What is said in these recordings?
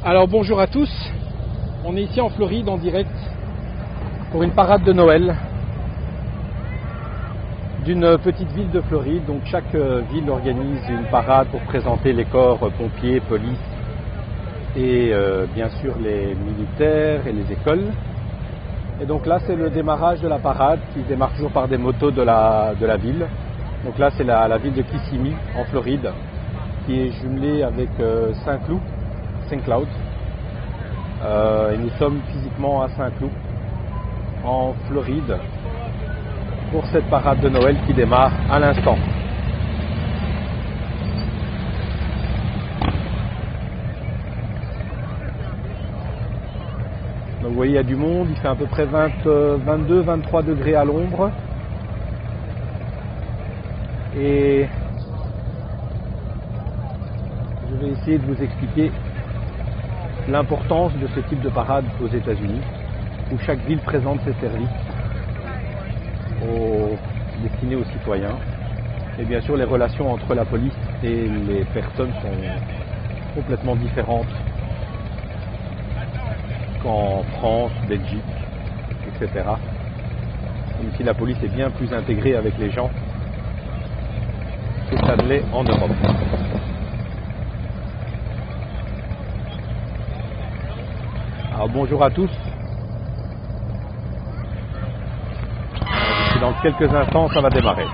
Alors bonjour à tous, on est ici en Floride en direct pour une parade de Noël d'une petite ville de Floride. Donc chaque ville organise une parade pour présenter les corps pompiers, police et bien sûr les militaires et les écoles. Et donc là c'est le démarrage de la parade qui démarre toujours par des motos de la ville. Donc là c'est la ville de Kissimmee en Floride qui est jumelée avec Saint-Cloud. Et nous sommes physiquement à Saint-Cloud en Floride pour cette parade de Noël qui démarre à l'instant. Donc vous voyez, il y a du monde, il fait à peu près 22-23 degrés à l'ombre. Et je vais essayer de vous expliquer l'importance de ce type de parade aux États-Unis, où chaque ville présente ses services destinés aux citoyens. Et bien sûr, les relations entre la police et les personnes sont complètement différentes qu'en France, Belgique, etc. Même si la police est bien plus intégrée avec les gens que ça ne l'est en Europe. Alors bonjour à tous. Dans quelques instants, ça va démarrer.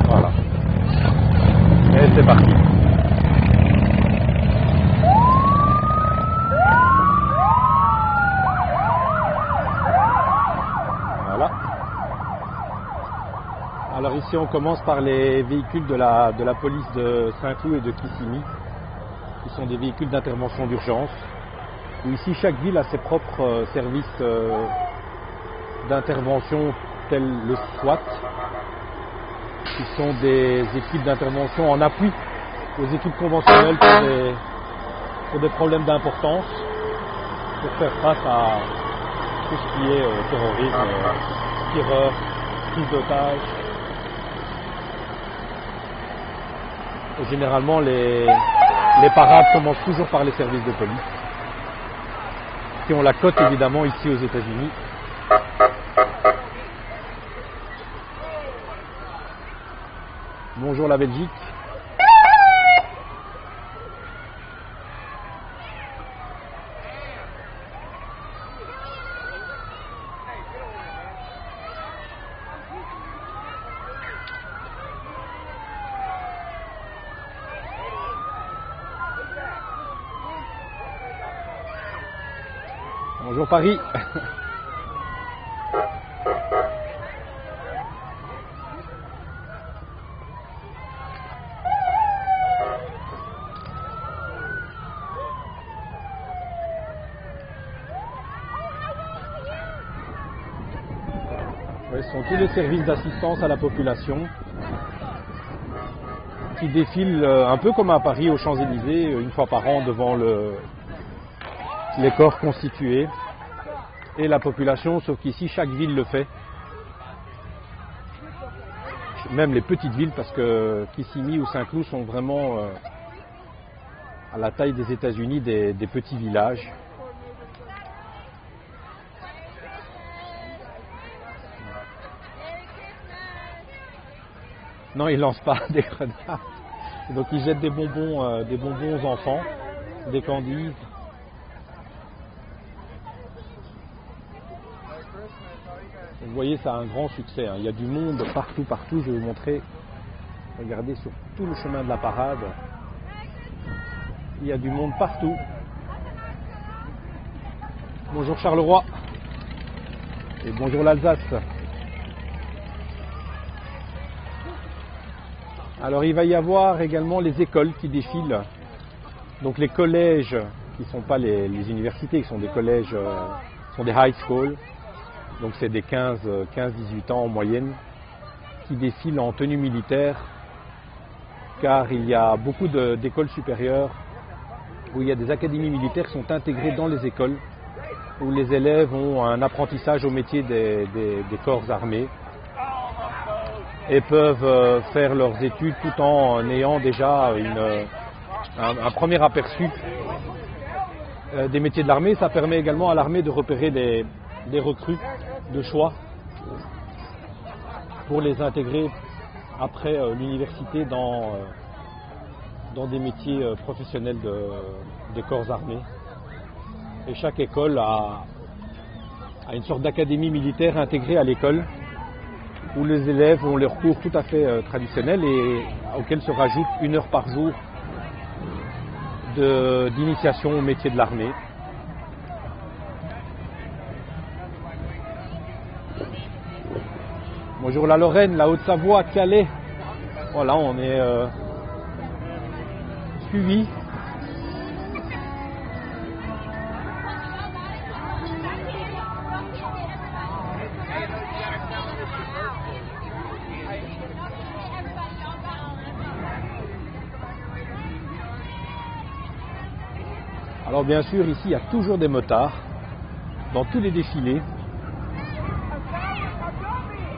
Voilà. Et c'est parti. Voilà. Alors ici, on commence par les véhicules de la police de Saint-Cloud et de Kissimmee, qui sont des véhicules d'intervention d'urgence, où ici chaque ville a ses propres services d'intervention tels le SWAT, qui sont des équipes d'intervention en appui aux équipes conventionnelles pour des problèmes d'importance, pour faire face à tout ce qui est terrorisme, tireur, prise d'otages. Et généralement les parades commencent toujours par les services de police, qui ont la cote évidemment ici aux États-Unis. Bonjour la Belgique. Bonjour Paris. Ce sont tous les services d'assistance à la population qui défilent un peu comme à Paris aux Champs-Élysées une fois par an devant les corps constitués et la population, sauf qu'ici chaque ville le fait, même les petites villes, parce que Kissimmee ou Saint-Cloud sont vraiment à la taille des États-Unis, des petits villages. Non, ils lancent pas des grenades. Donc ils jettent des bonbons aux enfants, des candies. Vous voyez, ça a un grand succès, hein. Il y a du monde partout, partout. Je vais vous montrer. Regardez sur tout le chemin de la parade. Il y a du monde partout. Bonjour Charleroi. Et bonjour l'Alsace. Alors il va y avoir également les écoles qui défilent. Donc les collèges, qui ne sont pas les universités, qui sont des collèges, sont des high schools. Donc c'est des 15-18 ans en moyenne, qui défilent en tenue militaire, car il y a beaucoup d'écoles supérieures où il y a des académies militaires qui sont intégrées dans les écoles, où les élèves ont un apprentissage au métier des corps armés et peuvent faire leurs études tout en ayant déjà un premier aperçu des métiers de l'armée. Ça permet également à l'armée de repérer des recrues de choix pour les intégrer après l'université dans des métiers professionnels des corps armés. Et chaque école a une sorte d'académie militaire intégrée à l'école où les élèves ont leurs cours tout à fait traditionnels et auxquels se rajoute 1 heure par jour d'initiation au métier de l'armée. Bonjour la Lorraine, la Haute-Savoie, Calais. Voilà, on est suivis. Alors bien sûr, ici, il y a toujours des motards dans tous les défilés,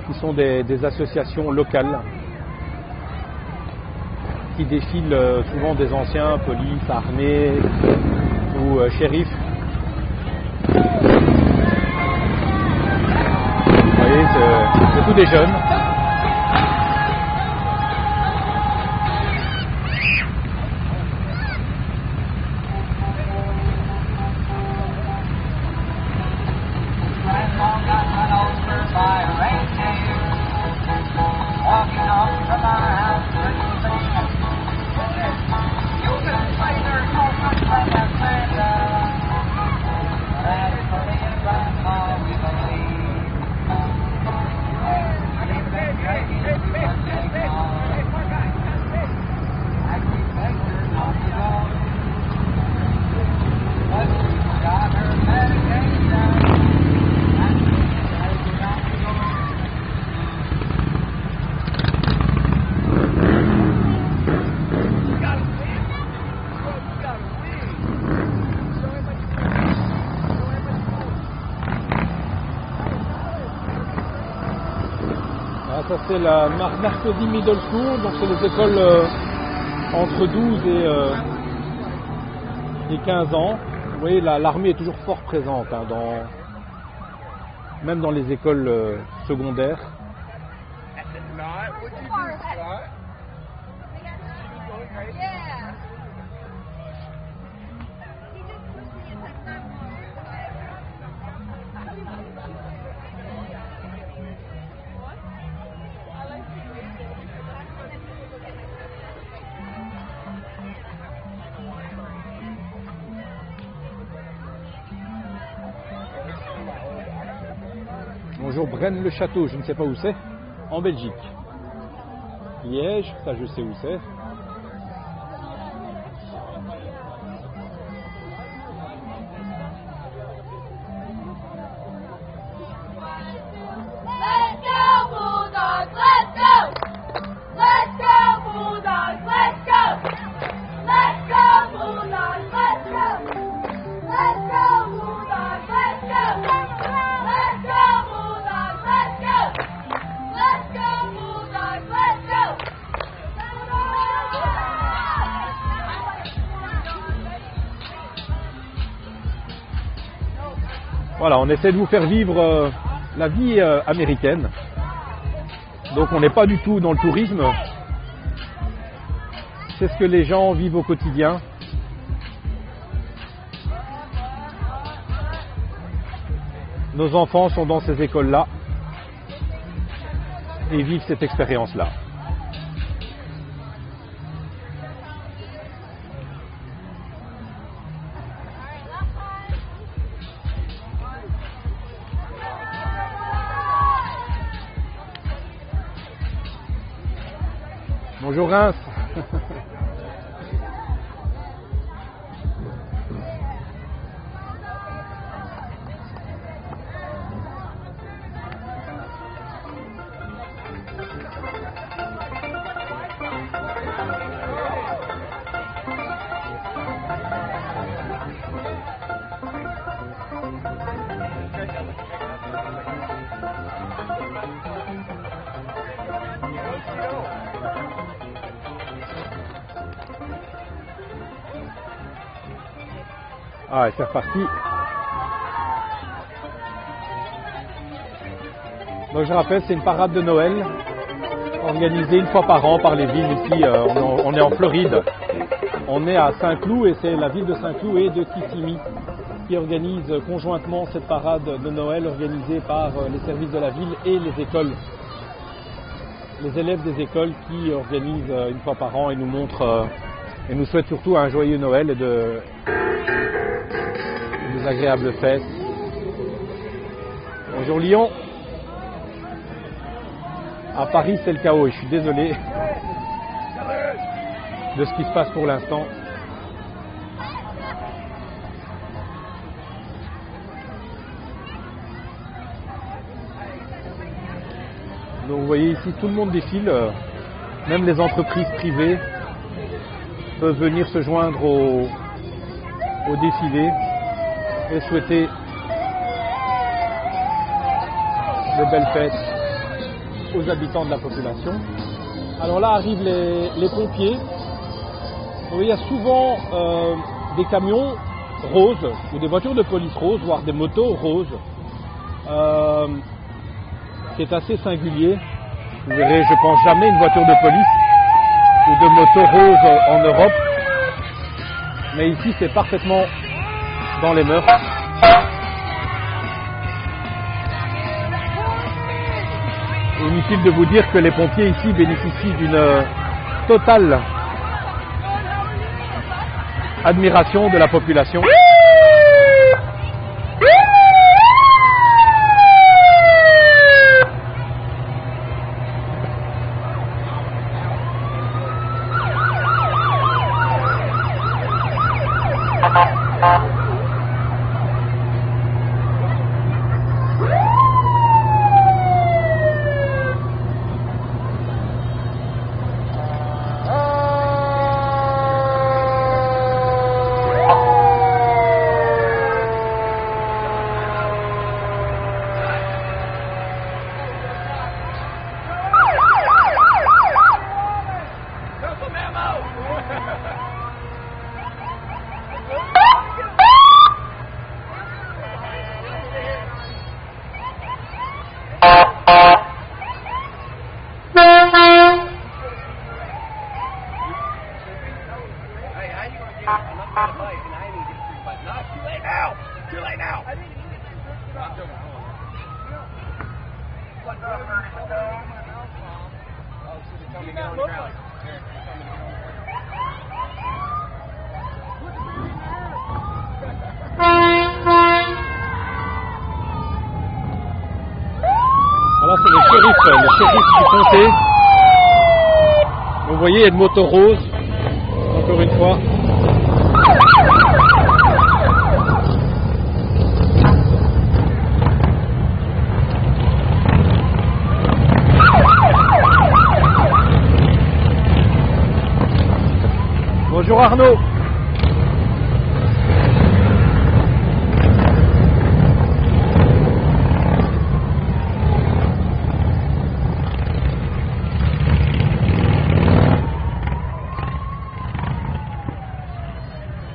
qui sont des associations locales qui défilent souvent des anciens, police, armée ou shérifs. Vous voyez, c'est tous des jeunes. Ça c'est la Marcodi Middle School, donc c'est les écoles entre 12 et 15 ans. Vous voyez, l'armée est toujours fort présente, hein, même dans les écoles secondaires. Bonjour Braine-le-Château, je ne sais pas où c'est, en Belgique. Liège, ça je sais où c'est. Voilà, on essaie de vous faire vivre la vie américaine. Donc on n'est pas du tout dans le tourisme. C'est ce que les gens vivent au quotidien. Nos enfants sont dans ces écoles-là et vivent cette expérience-là. Bonjour Reims. Ah, c'est reparti. Donc je rappelle, c'est une parade de Noël organisée une fois par an par les villes ici. On est en Floride. On est à Saint-Cloud et c'est la ville de Saint-Cloud et de Kissimmee qui organisent conjointement cette parade de Noël organisée par les services de la ville et les écoles. Les élèves des écoles qui organisent une fois par an et nous montrent et nous souhaitent surtout un joyeux Noël et des agréables fêtes. Bonjour Lyon. À Paris c'est le chaos et je suis désolé de ce qui se passe pour l'instant. Donc vous voyez ici tout le monde défile, même les entreprises privées peuvent venir se joindre au défilé et souhaiter de belles fêtes aux habitants de la population. Alors là arrivent les pompiers. Vous voyez, il y a souvent des camions roses ou des voitures de police roses, voire des motos roses. C'est assez singulier. Vous verrez, je pense jamais une voiture de police ou de moto rose en Europe. Mais ici, c'est parfaitement dans les mœurs. Inutile de vous dire que les pompiers ici bénéficient d'une totale admiration de la population. Voilà, c'est le shérif du comté. Vous voyez, il y a une moto rose, encore une fois. Bonjour Arnaud.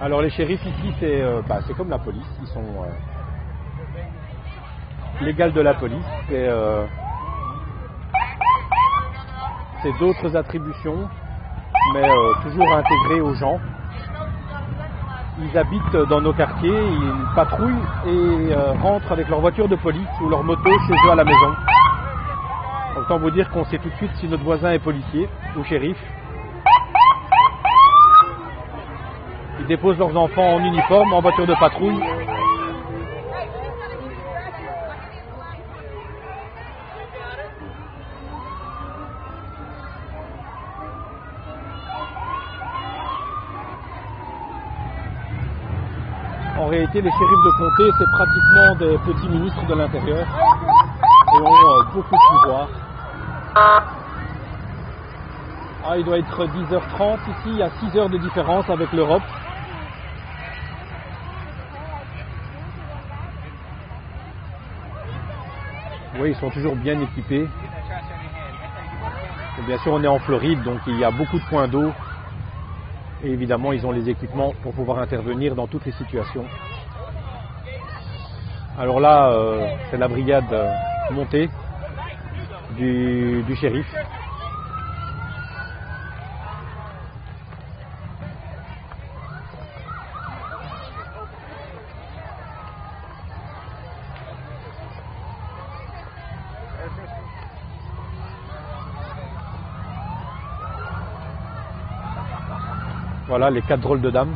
Alors les shérifs ici, c'est comme la police, ils sont l'égal de la police, c'est d'autres attributions, mais toujours intégrées aux gens. Ils habitent dans nos quartiers, ils patrouillent et rentrent avec leur voiture de police ou leur moto chez eux à la maison. Autant vous dire qu'on sait tout de suite si notre voisin est policier ou shérif. Ils déposent leurs enfants en uniforme, en voiture de patrouille. En réalité, les shérifs de comté, c'est pratiquement des petits ministres de l'Intérieur et ont beaucoup de pouvoir. Ah, il doit être 10h30 ici, il y a 6 heures de différence avec l'Europe. Oui, ils sont toujours bien équipés. Et bien sûr, on est en Floride, donc il y a beaucoup de points d'eau. Et évidemment, ils ont les équipements pour pouvoir intervenir dans toutes les situations. Alors là, c'est la brigade montée du shérif. Voilà les 4 drôles de dames.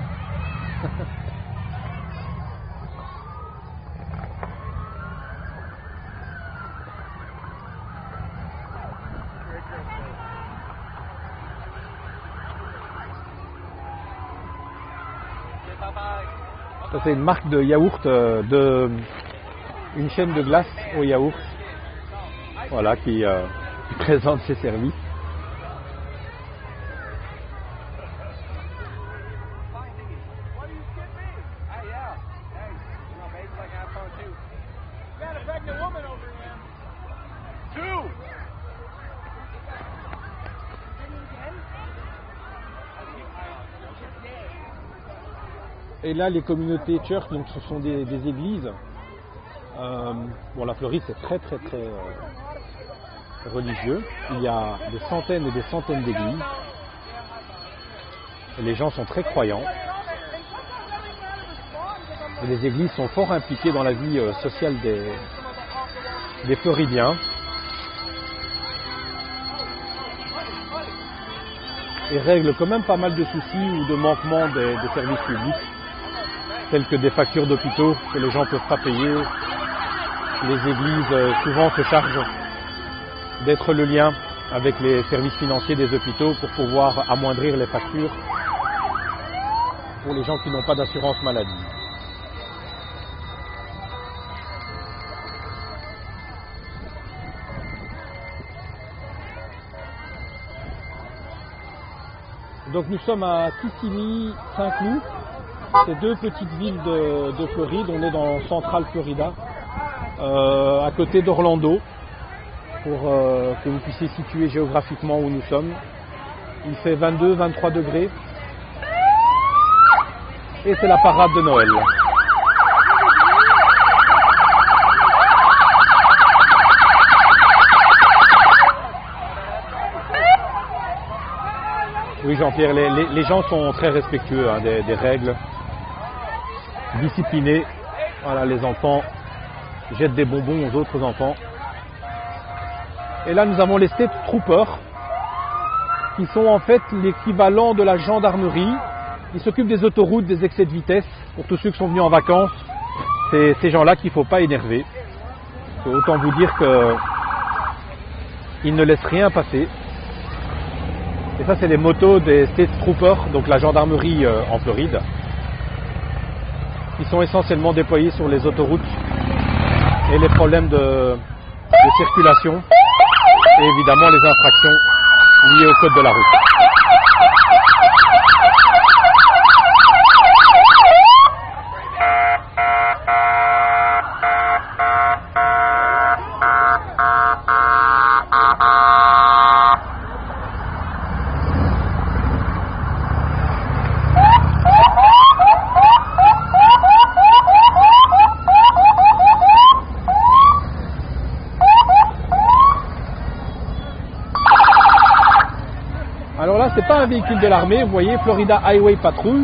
Ça c'est une marque de yaourt, une chaîne de glace au yaourt, voilà, qui présente ses services. Et là, les communautés church, donc ce sont des églises. Bon, la Floride, c'est très religieux. Il y a des centaines et des centaines d'églises. Et les gens sont très croyants. Et les églises sont fort impliquées dans la vie sociale des Floridiens. Et règlent quand même pas mal de soucis ou de manquements des services publics, tels que des factures d'hôpitaux que les gens ne peuvent pas payer. Les églises souvent se chargent d'être le lien avec les services financiers des hôpitaux pour pouvoir amoindrir les factures pour les gens qui n'ont pas d'assurance maladie. Donc nous sommes à Kissimmee, Saint-Cloud. C'est 2 petites villes de Floride. On est dans Central Florida, à côté d'Orlando, pour que vous puissiez situer géographiquement où nous sommes. Il fait 22-23 degrés. Et c'est la parade de Noël. Oui, Jean-Pierre, les gens sont très respectueux des règles, disciplinés. Voilà, les enfants jettent des bonbons aux autres enfants. Et là, nous avons les State Troopers, qui sont en fait l'équivalent de la gendarmerie. Ils s'occupent des autoroutes, des excès de vitesse. Pour tous ceux qui sont venus en vacances, c'est ces gens-là qu'il ne faut pas énerver. Autant vous dire qu'ils ne laissent rien passer. Et ça, c'est les motos des State Troopers, donc la gendarmerie en Floride, qui sont essentiellement déployés sur les autoroutes et les problèmes de circulation et évidemment les infractions liées au code de la route. Alors là, c'est pas un véhicule de l'armée, vous voyez, Florida Highway Patrol,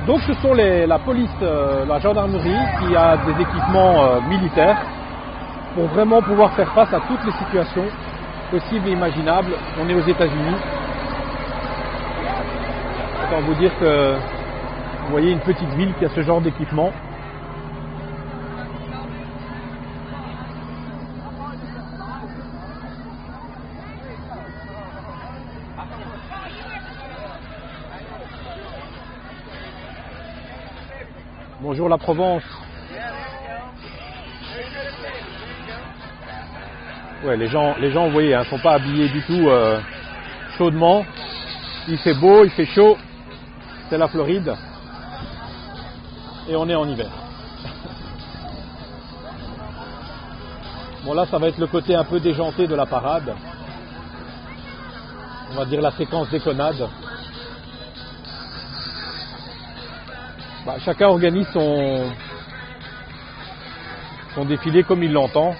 Donc ce sont la police, la gendarmerie qui a des équipements militaires pour vraiment pouvoir faire face à toutes les situations possibles et imaginables. On est aux États-Unis. Autant vous dire que vous voyez une petite ville qui a ce genre d'équipement. Bonjour la Provence. Ouais, les gens, vous voyez, ne sont pas habillés du tout chaudement. Il fait beau, il fait chaud. C'est la Floride. Et on est en hiver. Bon là, ça va être le côté un peu déjanté de la parade. On va dire la séquence déconnade. Chacun organise son défilé comme il l'entend.